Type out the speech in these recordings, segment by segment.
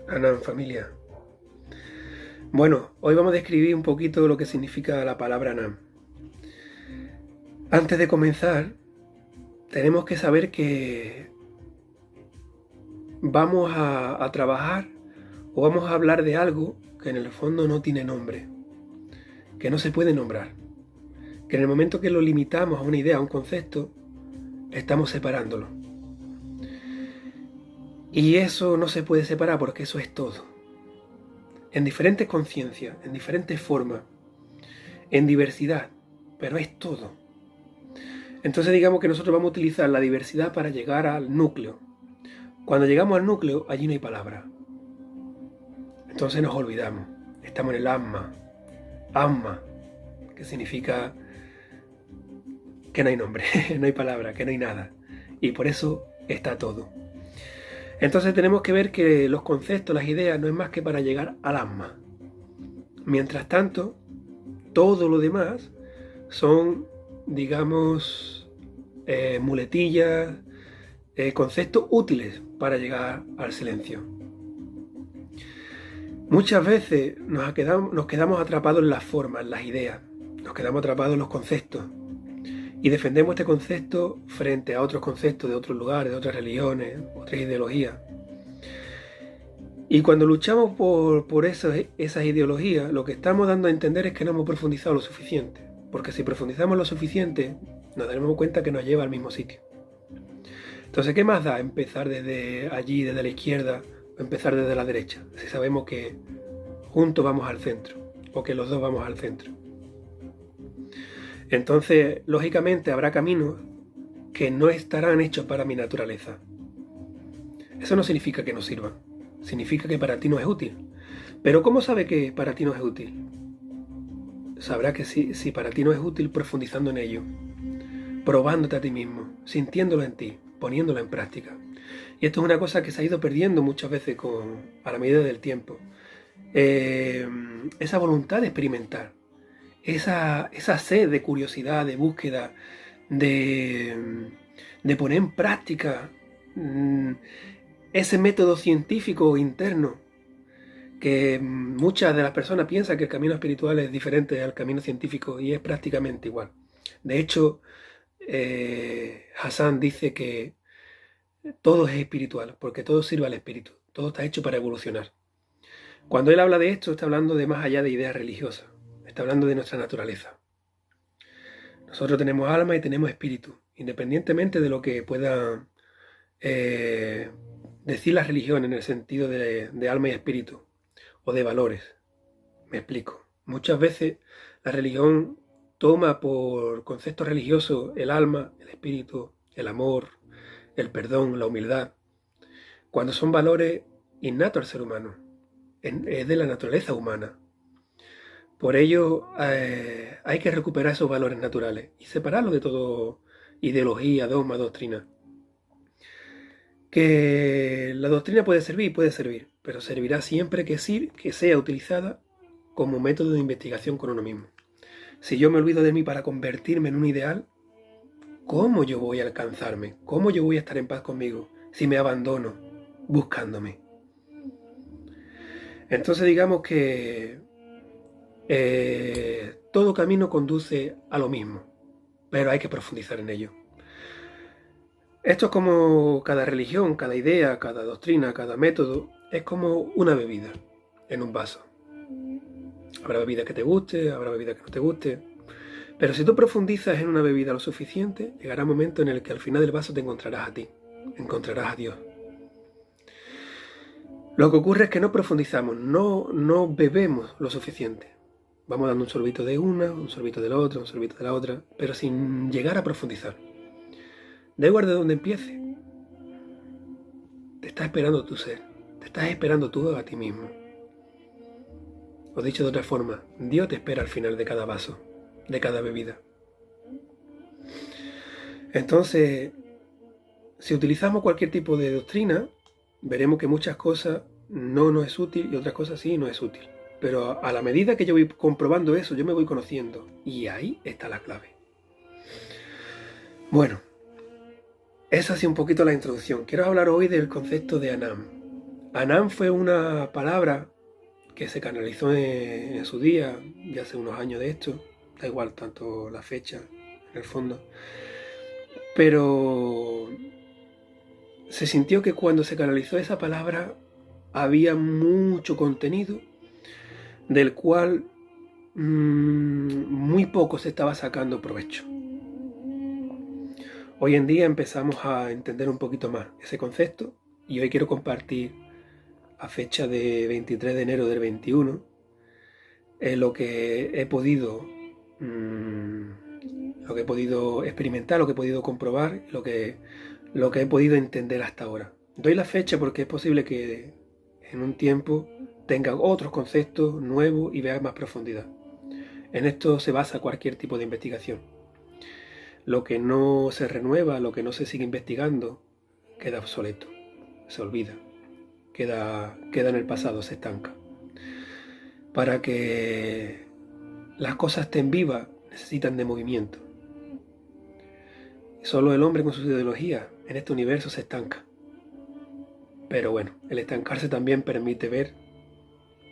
Anam, familia. Bueno, hoy vamos a describir un poquito lo que significa la palabra Anam. Antes de comenzar, tenemos que saber que vamos a trabajar o vamos a hablar de algo que en el fondo no tiene nombre, que no se puede nombrar, que en el momento que lo limitamos a una idea, a un concepto, estamos separándolo. Y eso no se puede separar porque eso es todo. En diferentes conciencias, en diferentes formas, en diversidad, pero es todo. Entonces digamos que nosotros vamos a utilizar la diversidad para llegar al núcleo. Cuando llegamos al núcleo, allí no hay palabra. Entonces nos olvidamos. Estamos en el Atma. Atma, que significa que no hay nombre, no hay palabra, que no hay nada. Y por eso está todo. Entonces tenemos que ver que los conceptos, las ideas, no es más que para llegar al Atma. Mientras tanto, todo lo demás son, digamos, muletillas, conceptos útiles para llegar al silencio. Muchas veces nos quedamos atrapados en las formas, en las ideas, nos quedamos atrapados en los conceptos y defendemos este concepto frente a otros conceptos de otros lugares, de otras religiones, otras ideologías. Y cuando luchamos por esas ideologías, lo que estamos dando a entender es que no hemos profundizado lo suficiente, porque si profundizamos lo suficiente, nos daremos cuenta que nos lleva al mismo sitio. Entonces, ¿qué más da empezar desde allí, desde la izquierda, o empezar desde la derecha, si sabemos que juntos vamos al centro, o que los dos vamos al centro? Entonces, lógicamente, habrá caminos que no estarán hechos para mi naturaleza. Eso no significa que no sirvan, significa que para ti no es útil. Pero ¿cómo sabe que para ti no es útil? Sabrá que si para ti no es útil profundizando en ello, probándote a ti mismo, sintiéndolo en ti, poniéndolo en práctica. Y esto es una cosa que se ha ido perdiendo muchas veces a la medida del tiempo. Esa voluntad de experimentar, esa sed de curiosidad, de búsqueda, de poner en práctica ese método científico interno que muchas de las personas piensan que el camino espiritual es diferente al camino científico y es prácticamente igual. De hecho, Hassan dice que todo es espiritual, porque todo sirve al espíritu, todo está hecho para evolucionar. Cuando él habla de esto, está hablando de más allá de ideas religiosas, está hablando de nuestra naturaleza. Nosotros tenemos alma y tenemos espíritu, independientemente de lo que pueda decir la religión en el sentido de alma y espíritu, o de valores. Me explico. Muchas veces la religión toma por conceptos religiosos el alma, el espíritu, el amor, el perdón, la humildad, cuando son valores innatos al ser humano, es de la naturaleza humana. Por ello hay que recuperar esos valores naturales y separarlos de todo ideología, dogma, doctrina. Que la doctrina puede servir, pero servirá siempre que sea utilizada como método de investigación con uno mismo. Si yo me olvido de mí para convertirme en un ideal, ¿cómo yo voy a alcanzarme? ¿Cómo yo voy a estar en paz conmigo si me abandono buscándome? Entonces digamos que todo camino conduce a lo mismo, pero hay que profundizar en ello. Esto es como cada religión, cada idea, cada doctrina, cada método, es como una bebida en un vaso. Habrá bebida que te guste, habrá bebida que no te guste, pero si tú profundizas en una bebida lo suficiente, llegará un momento en el que al final del vaso te encontrarás a ti, encontrarás a Dios. Lo que ocurre es que no profundizamos, no bebemos lo suficiente. Vamos dando un sorbito de una, un sorbito de la otra, un sorbito de la otra, pero sin llegar a profundizar. Da igual de dónde empiece. Te está esperando tu ser, te estás esperando tú a ti mismo. O dicho de otra forma, Dios te espera al final de cada vaso, de cada bebida. Entonces, si utilizamos cualquier tipo de doctrina, veremos que muchas cosas no nos es útil y otras cosas sí nos es útil. Pero a la medida que yo voy comprobando eso, yo me voy conociendo. Y ahí está la clave. Bueno, esa ha sido un poquito la introducción. Quiero hablar hoy del concepto de Anam. Anam fue una palabra que se canalizó en su día, ya hace unos años de esto, da igual tanto la fecha, en el fondo, pero se sintió que cuando se canalizó esa palabra había mucho contenido del cual muy poco se estaba sacando provecho. Hoy en día empezamos a entender un poquito más ese concepto y hoy quiero compartir a fecha de 23 de enero del 21 lo que he podido experimentar, lo que he podido comprobar, lo que he podido entender hasta ahora. Doy la fecha porque es posible que en un tiempo tenga otros conceptos nuevos y vea más profundidad. En esto se basa cualquier tipo de investigación. Lo que no se renueva, lo que no se sigue investigando, queda obsoleto, se olvida, queda en el pasado, se estanca. Para que las cosas estén vivas, necesitan de movimiento. Solo el hombre con sus ideologías en este universo se estanca. Pero bueno, el estancarse también permite ver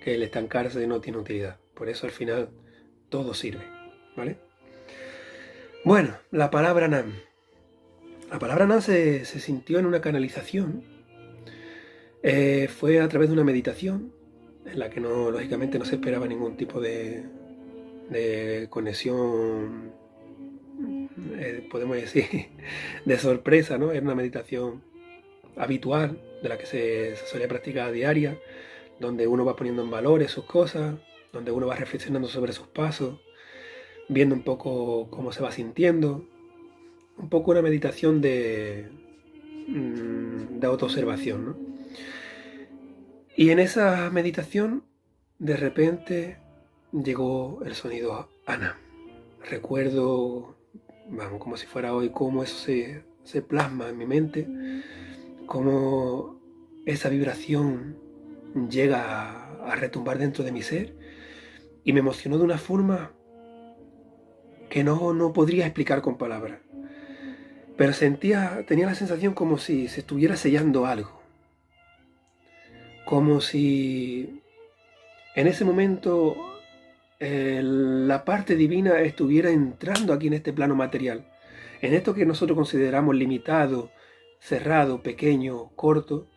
que el estancarse no tiene utilidad. Por eso al final todo sirve, ¿vale? Bueno, la palabra Nam. La palabra Nam se sintió en una canalización. Fue a través de una meditación en la que lógicamente no se esperaba ningún tipo de conexión, podemos decir, de sorpresa, ¿no? Era una meditación habitual de la que se solía practicar a diaria, donde uno va poniendo en valores sus cosas, donde uno va reflexionando sobre sus pasos, viendo un poco cómo se va sintiendo, un poco una meditación de autoobservación, ¿no? Y en esa meditación, de repente, llegó el sonido Ana. Recuerdo, vamos, como si fuera hoy, cómo eso se plasma en mi mente, cómo esa vibración llega a retumbar dentro de mi ser y me emocionó de una forma que no podría explicar con palabras. Pero tenía la sensación como si se estuviera sellando algo. Como si en ese momento la parte divina estuviera entrando aquí en este plano material. En esto que nosotros consideramos limitado, cerrado, pequeño, corto.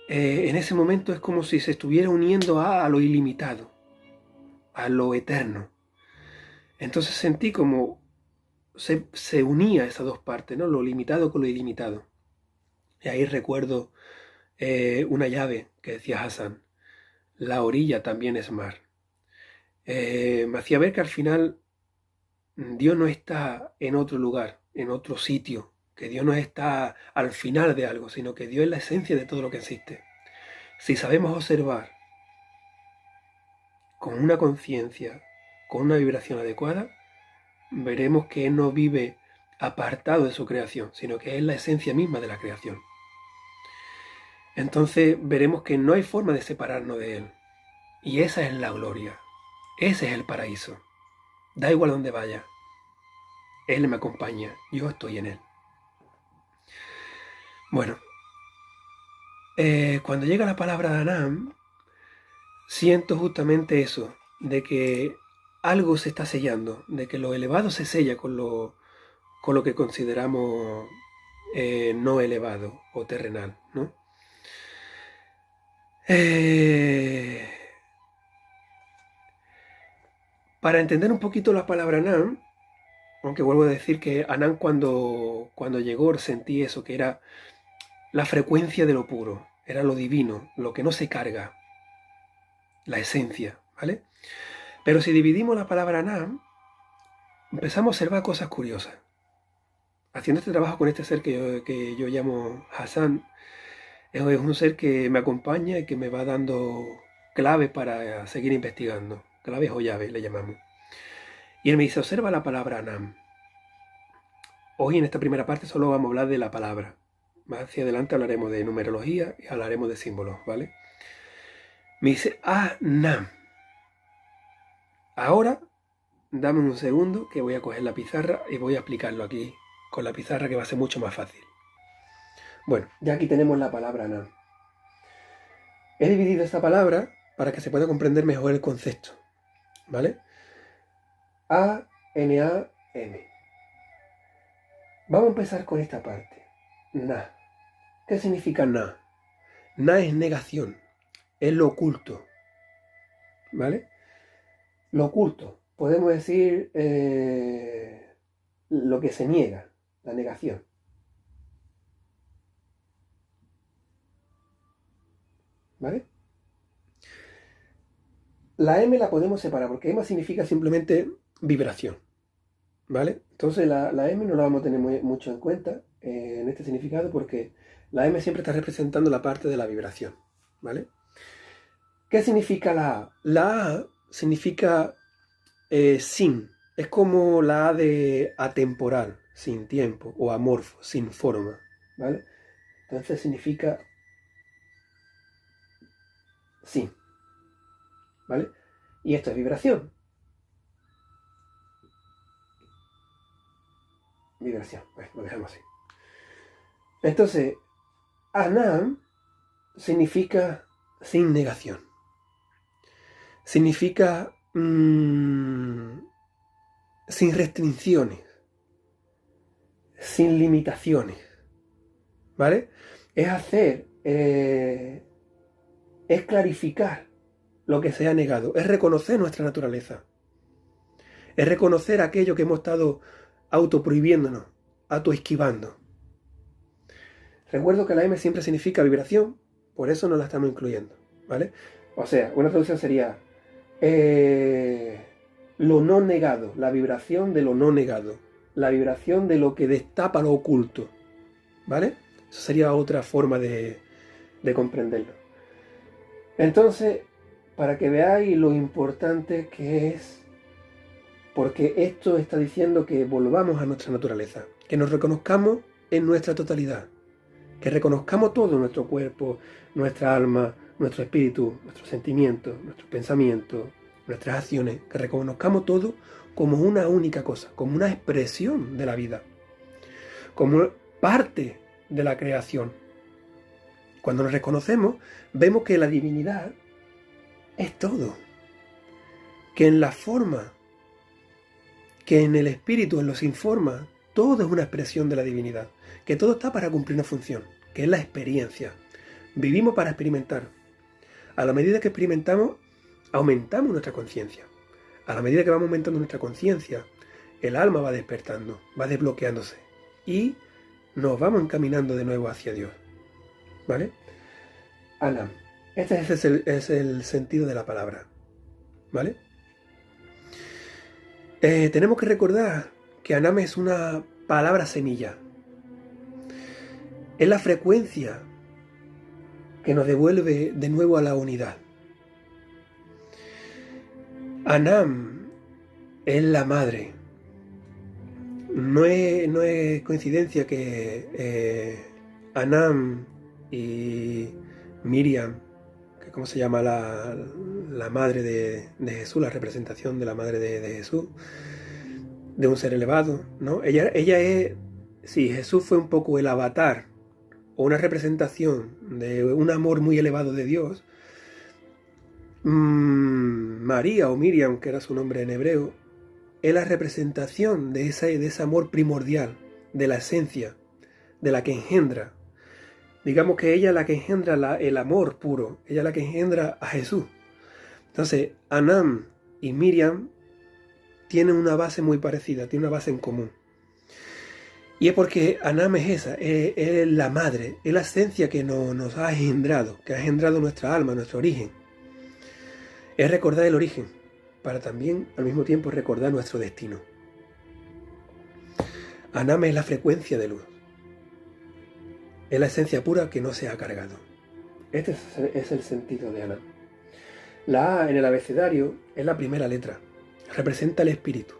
En ese momento es como si se estuviera uniendo a lo ilimitado, a lo eterno. Entonces sentí como se unía esas dos partes, ¿no? Lo limitado con lo ilimitado. Y ahí recuerdo una llave que decía Hassan: la orilla también es mar. Me hacía ver que al final Dios no está en otro lugar, en otro sitio, que Dios no está al final de algo, sino que Dios es la esencia de todo lo que existe. Si sabemos observar con una conciencia, con una vibración adecuada, veremos que Él no vive apartado de su creación, sino que es la esencia misma de la creación. Entonces veremos que no hay forma de separarnos de Él. Y esa es la gloria. Ese es el paraíso. Da igual donde vaya. Él me acompaña. Yo estoy en Él. Bueno, cuando llega la palabra de Anam, siento justamente eso, de que algo se está sellando, de que lo elevado se sella con lo que consideramos no elevado o terrenal, ¿no? Para entender un poquito la palabra Anam, aunque vuelvo a decir que Anam cuando llegó sentí eso, que era la frecuencia de lo puro, era lo divino, lo que no se carga, la esencia, ¿vale? Pero si dividimos la palabra Anam, empezamos a observar cosas curiosas. Haciendo este trabajo con este ser que yo llamo Hassan, es un ser que me acompaña y que me va dando claves para seguir investigando. Claves o llaves le llamamos. Y él me dice: observa la palabra Anam. Hoy en esta primera parte solo vamos a hablar de la palabra. Más hacia adelante hablaremos de numerología y hablaremos de símbolos, ¿vale? Me dice Anam. Ahora, dame un segundo que voy a coger la pizarra y voy a explicarlo aquí con la pizarra, que va a ser mucho más fácil. Bueno, ya aquí tenemos la palabra Anam. He dividido esta palabra para que se pueda comprender mejor el concepto, ¿vale? A-N-A-M. Vamos a empezar con esta parte. Na. ¿Qué significa na? Na es negación, es lo oculto, ¿vale? Lo oculto, podemos decir lo que se niega, la negación. ¿Vale? La M la podemos separar porque M significa simplemente vibración, ¿vale? Entonces la M no la vamos a tener mucho en cuenta en este significado porque la M siempre está representando la parte de la vibración, ¿vale? ¿Qué significa la A? La A significa sin, es como la A de atemporal, sin tiempo, o amorfo, sin forma, ¿vale? Entonces significa sin, ¿vale? Y esto es vibración. Vibración, bueno, lo dejamos así. Entonces, Anam significa sin negación. Significa sin restricciones, sin limitaciones, ¿vale? Es hacer, es clarificar lo que se ha negado, es reconocer nuestra naturaleza, es reconocer aquello que hemos estado autoprohibiéndonos, autoesquivando. Recuerdo que la M siempre significa vibración, por eso no la estamos incluyendo, ¿vale? O sea, una traducción sería lo no negado, la vibración de lo no negado, la vibración de lo que destapa lo oculto, ¿vale? Eso sería otra forma de comprenderlo. Entonces, para que veáis lo importante que es, porque esto está diciendo que volvamos a nuestra naturaleza, que nos reconozcamos en nuestra totalidad, que reconozcamos todo nuestro cuerpo, nuestra alma, nuestro espíritu, nuestros sentimientos, nuestros pensamientos, nuestras acciones, que reconozcamos todo como una única cosa, como una expresión de la vida, como parte de la creación. Cuando nos reconocemos, vemos que la divinidad es todo, que en la forma, que en el espíritu, en lo sin forma, todo es una expresión de la divinidad, que todo está para cumplir una función, que es la experiencia. Vivimos para experimentar. A la medida que experimentamos, aumentamos nuestra conciencia. A la medida que vamos aumentando nuestra conciencia, el alma va despertando, va desbloqueándose y nos vamos encaminando de nuevo hacia Dios. ¿Vale? Anam. Este es el sentido de la palabra. ¿Vale? Tenemos que recordar que Anam es una palabra semilla. Es la frecuencia que nos devuelve de nuevo a la unidad. Anam es la madre. No es coincidencia que Anam y Miriam, que ¿cómo se llama la madre de Jesús, la representación de la madre de Jesús, de un ser elevado, ¿no? Ella es, sí, Jesús fue un poco el avatar o una representación de un amor muy elevado de Dios. María o Miriam, que era su nombre en hebreo, es la representación de ese amor primordial, de la esencia, de la que engendra. Digamos que ella es la que engendra el amor puro, ella es la que engendra a Jesús. Entonces, Anam y Miriam tienen una base muy parecida, tienen una base en común. Y es porque Anam es esa, es la madre, es la esencia que nos ha engendrado, que ha engendrado nuestra alma, nuestro origen. Es recordar el origen, para también al mismo tiempo recordar nuestro destino. Anam es la frecuencia de luz. Es la esencia pura que no se ha cargado. Este es el sentido de Anam. La A en el abecedario es la primera letra. Representa el espíritu.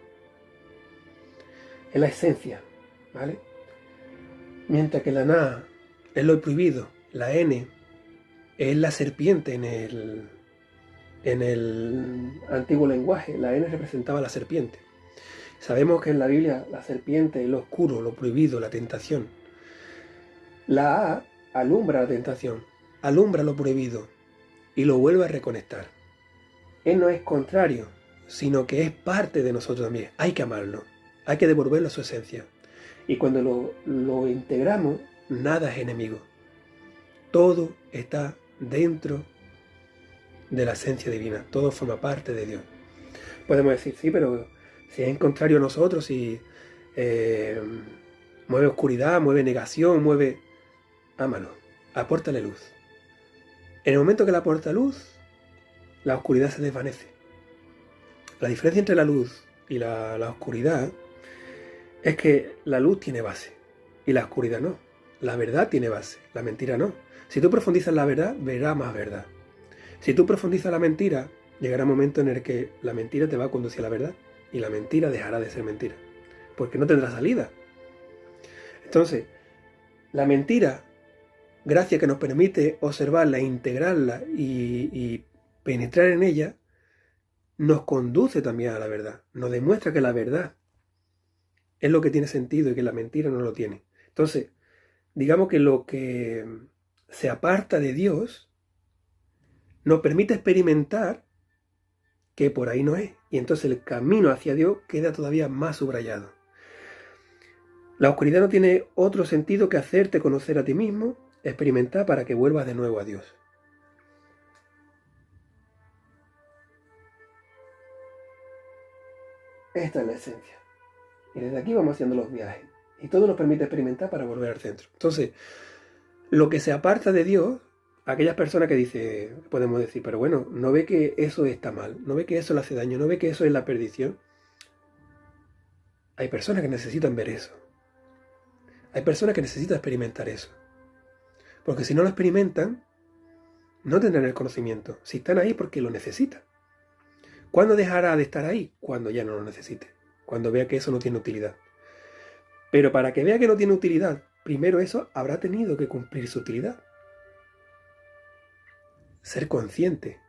Es la esencia, ¿vale? Mientras que la Na es lo prohibido. La N es la serpiente en el antiguo lenguaje. La N representaba la serpiente. Sabemos que en la Biblia la serpiente es lo oscuro, lo prohibido, la tentación. La A alumbra la tentación, alumbra lo prohibido, y lo vuelve a reconectar. Él no es contrario, sino que es parte de nosotros también. Hay que amarlo, hay que devolverlo a su esencia. Y cuando lo integramos, nada es enemigo. Todo está dentro de la esencia divina, todo forma parte de Dios. Podemos decir, sí, pero si es en contrario a nosotros, si mueve oscuridad, mueve negación, mueve... Ámalo, apórtale luz. En el momento que le aporta luz, la oscuridad se desvanece. La diferencia entre la luz y la oscuridad es que la luz tiene base y la oscuridad no. La verdad tiene base, la mentira no. Si tú profundizas la verdad, verás más verdad. Si tú profundizas la mentira, llegará un momento en el que la mentira te va a conducir a la verdad y la mentira dejará de ser mentira, porque no tendrá salida. Entonces, la mentira, gracias que nos permite observarla, integrarla y penetrar en ella, nos conduce también a la verdad, nos demuestra que la verdad es lo que tiene sentido y que la mentira no lo tiene. Entonces, digamos que lo que se aparta de Dios nos permite experimentar que por ahí no es, y entonces el camino hacia Dios queda todavía más subrayado. La oscuridad no tiene otro sentido que hacerte conocer a ti mismo, experimentar para que vuelvas de nuevo a Dios. Esta es la esencia. Y desde aquí vamos haciendo los viajes. Y todo nos permite experimentar para volver al centro. Entonces, lo que se aparta de Dios, aquellas personas que dicen, podemos decir, pero bueno, no ve que eso está mal, no ve que eso le hace daño, no ve que eso es la perdición. Hay personas que necesitan ver eso. Hay personas que necesitan experimentar eso. Porque si no lo experimentan, no tendrán el conocimiento. Si están ahí, porque lo necesitan. ¿Cuándo dejará de estar ahí? Cuando ya no lo necesite. Cuando vea que eso no tiene utilidad. Pero para que vea que no tiene utilidad, primero eso habrá tenido que cumplir su utilidad. Ser consciente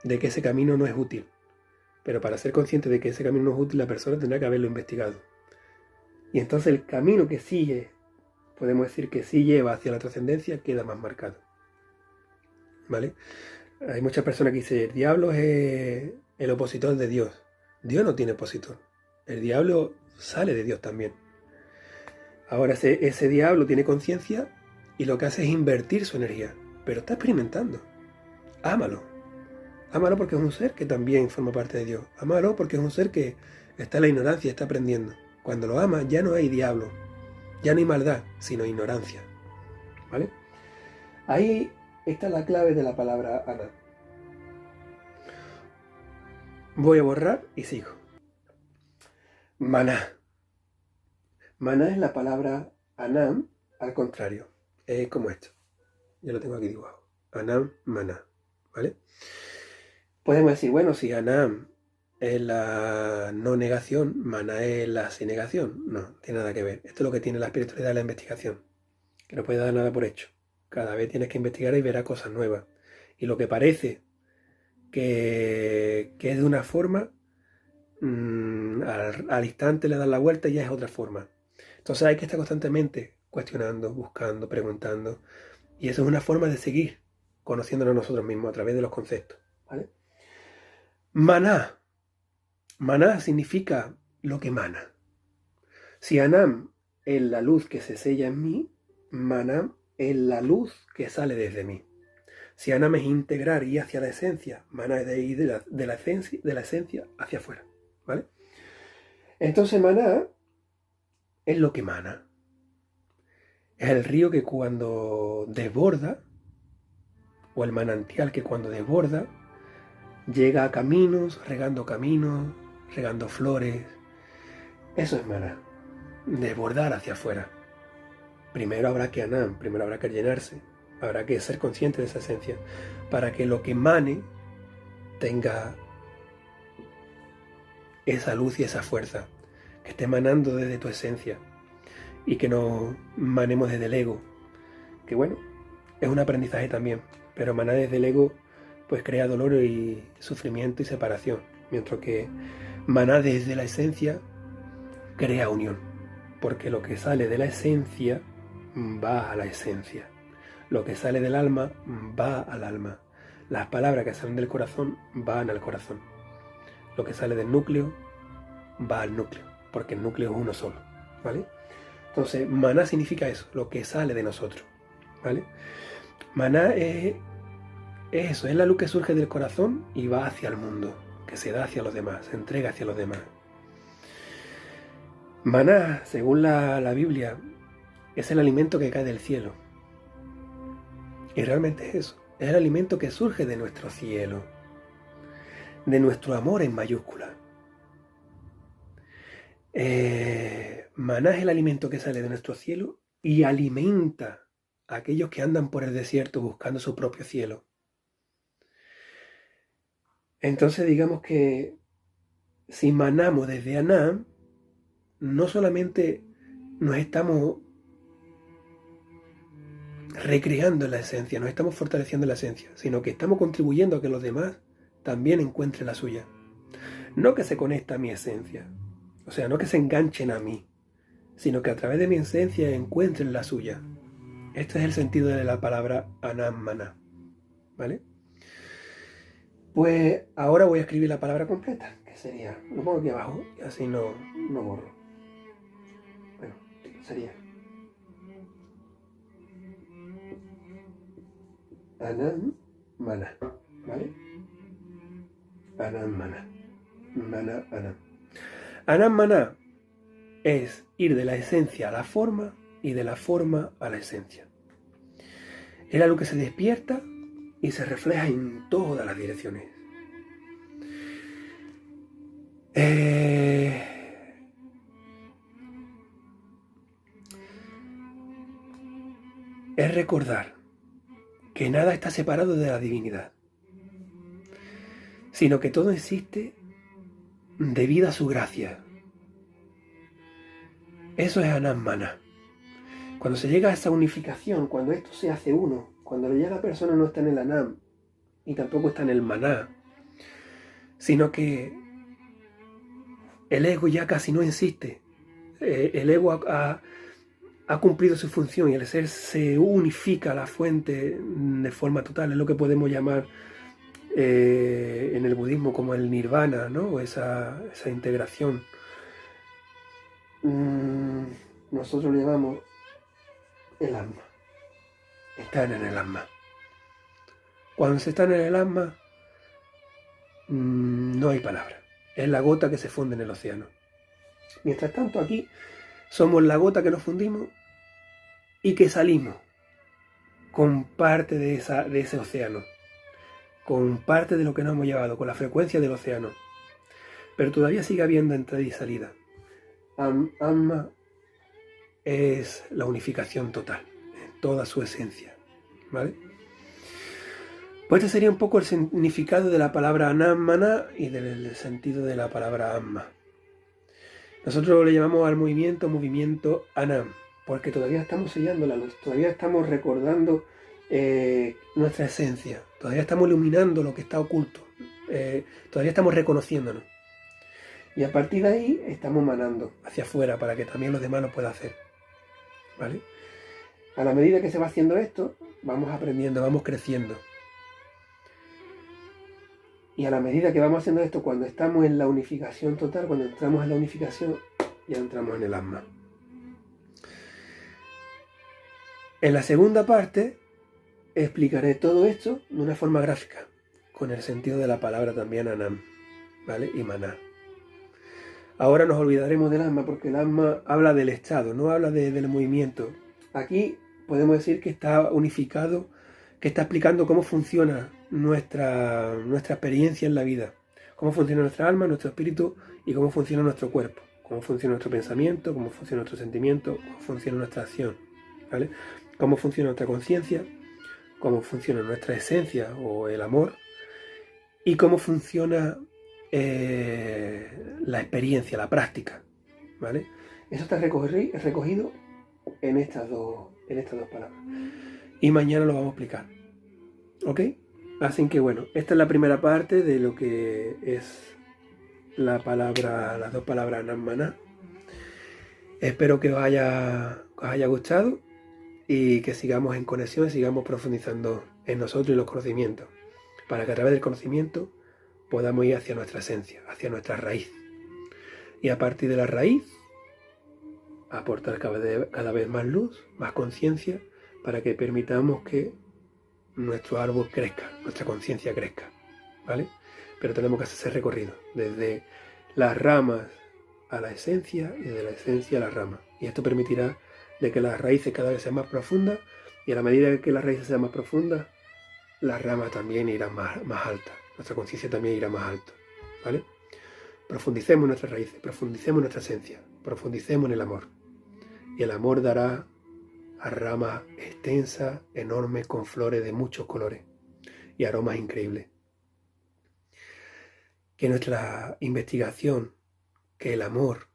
de que ese camino no es útil. Pero para ser consciente de que ese camino no es útil, la persona tendrá que haberlo investigado. Y entonces el camino que sigue, podemos decir que sí lleva hacia la trascendencia, queda más marcado. ¿Vale? Hay muchas personas que dicen, el diablo es el opositor de Dios. Dios no tiene opositor. El diablo sale de Dios también. Ahora ese diablo tiene conciencia y lo que hace es invertir su energía. Pero está experimentando. Ámalo. Ámalo porque es un ser que también forma parte de Dios. Ámalo porque es un ser que está en la ignorancia, está aprendiendo. Cuando lo amas ya no hay diablo. Ya no hay maldad, sino ignorancia. ¿Vale? Ahí está la clave de la palabra Anam. Voy a borrar y sigo. Maná. Maná es la palabra Anam al contrario. Es como esto. Yo lo tengo aquí dibujado. Anam, maná. ¿Vale? Podemos decir, bueno, si Anam es la no negación, maná es la sin negación. No, tiene nada que ver. Esto es lo que tiene la espiritualidad de la investigación. Que no puede dar nada por hecho. Cada vez tienes que investigar y verás cosas nuevas. Y lo que parece que es de una forma, al instante le das la vuelta y ya es otra forma. Entonces hay que estar constantemente cuestionando, buscando, preguntando. Y eso es una forma de seguir conociéndonos nosotros mismos a través de los conceptos. ¿Vale? Maná. Maná significa lo que emana. Si Anam es la luz que se sella en mí, Maná es la luz que sale desde mí. Si Anam es integrar y hacia la esencia, Maná es de ir de la esencia hacia afuera. ¿Vale? Entonces Maná es lo que emana. Es el río que cuando desborda, o el manantial que cuando desborda, llega a caminos, regando flores. Eso es maná, desbordar hacia afuera. Primero habrá que Anam, primero habrá que llenarse, habrá que ser consciente de esa esencia, para que lo que emane tenga esa luz y esa fuerza, que esté emanando desde tu esencia, y que no manemos desde el ego, que bueno, es un aprendizaje también, pero manar desde el ego pues crea dolor y sufrimiento y separación, mientras que manar desde la esencia crea unión, porque lo que sale de la esencia va a la esencia, lo que sale del alma va al alma, Las palabras que salen del corazón van al corazón. Lo que sale del núcleo va al núcleo, porque el núcleo es uno solo, ¿vale? Entonces, maná significa eso, lo que sale de nosotros, ¿vale? Maná es eso, es la luz que surge del corazón y va hacia el mundo, que se da hacia los demás, se entrega hacia los demás. Maná, según la Biblia, es el alimento que cae del cielo. Y realmente es eso, es el alimento que surge de nuestro cielo, de nuestro amor en mayúscula. Maná es el alimento que sale de nuestro cielo y alimenta a aquellos que andan por el desierto buscando su propio cielo. Entonces digamos que si manamos desde Aná, no solamente nos estamos recreando en la esencia, nos estamos fortaleciendo en la esencia, sino que estamos contribuyendo a que los demás también encuentren la suya. No que se conecte a mi esencia, o sea, no que se enganchen a mí, sino que a través de mi esencia encuentren la suya. Este es el sentido de la palabra Anam Maná, ¿vale? Pues ahora voy a escribir la palabra completa, que sería, lo pongo aquí abajo y así no borro. Bueno, sería Anam Maná, ¿vale? Anam Maná, Maná, Anam. Anam Maná es ir de la esencia a la forma y de la forma a la esencia. Es algo que se despierta y se refleja en todas las direcciones. Es recordar que nada está separado de la divinidad, sino que todo existe debido a su gracia. Eso es Anam Maná. Cuando se llega a esa unificación, cuando esto se hace uno, cuando ya la persona no está en el Anam y tampoco está en el Maná, sino que el ego ya casi no existe. El ego ha cumplido su función y el ser se unifica a la fuente de forma total. Es lo que podemos llamar en el budismo como el nirvana, ¿no? Esa integración. Nosotros le llamamos el alma. Están en el alma. Cuando se está en el alma, no hay palabra. Es la gota que se funde en el océano. Mientras tanto, aquí somos la gota que nos fundimos y que salimos con parte de ese océano, con parte de lo que nos hemos llevado, con la frecuencia del océano. Pero todavía sigue habiendo entrada y salida. Alma es la unificación total, en toda su esencia, ¿vale? Pues este sería un poco el significado de la palabra Anam Maná y del sentido de la palabra Amma. Nosotros le llamamos al movimiento Anam, porque todavía estamos sellando la luz, todavía estamos recordando nuestra esencia, todavía estamos iluminando lo que está oculto, todavía estamos reconociéndonos. Y a partir de ahí estamos manando hacia afuera para que también los demás lo puedan hacer, ¿vale? A la medida que se va haciendo esto, vamos aprendiendo, vamos creciendo. Y a la medida que vamos haciendo esto, cuando estamos en la unificación total, cuando entramos en la unificación, ya entramos en el alma. En la segunda parte explicaré todo esto de una forma gráfica, con el sentido de la palabra también Anam, ¿vale? Y Maná. Ahora nos olvidaremos del alma porque el alma habla del estado, no habla del movimiento. Aquí podemos decir que está unificado, que está explicando cómo funciona nuestra experiencia en la vida, cómo funciona nuestra alma, nuestro espíritu y cómo funciona nuestro cuerpo, cómo funciona nuestro pensamiento, cómo funciona nuestro sentimiento, cómo funciona nuestra acción, ¿vale? Cómo funciona nuestra conciencia, cómo funciona nuestra esencia o el amor y cómo funciona la experiencia, la práctica, ¿vale? Eso está recogido en estas dos palabras. Y mañana lo vamos a explicar, ¿ok? Así que bueno, esta es la primera parte de lo que es las dos palabras Anam Maná. Espero que os haya gustado y que sigamos en conexión, sigamos profundizando en nosotros y los conocimientos. para que a través del conocimiento podamos ir hacia nuestra esencia, hacia nuestra raíz. Y a partir de la raíz, aportar cada vez más luz, más conciencia, para que permitamos que nuestro árbol crezca, nuestra conciencia crezca, ¿vale? Pero tenemos que hacer ese recorrido, desde las ramas a la esencia y de la esencia a la rama. Y esto permitirá de que las raíces cada vez sean más profundas, y a la medida que las raíces sean más profundas, las ramas también irán más altas, nuestra conciencia también irá más alto, ¿vale? Profundicemos en nuestras raíces, profundicemos en nuestra esencia, profundicemos en el amor. Y el amor dará a ramas extensas, enormes, con flores de muchos colores y aromas increíbles. Que nuestra investigación, que el amor,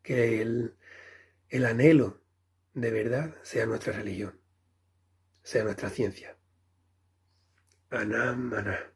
que el anhelo de verdad sea nuestra religión, sea nuestra ciencia. Anam, Maná.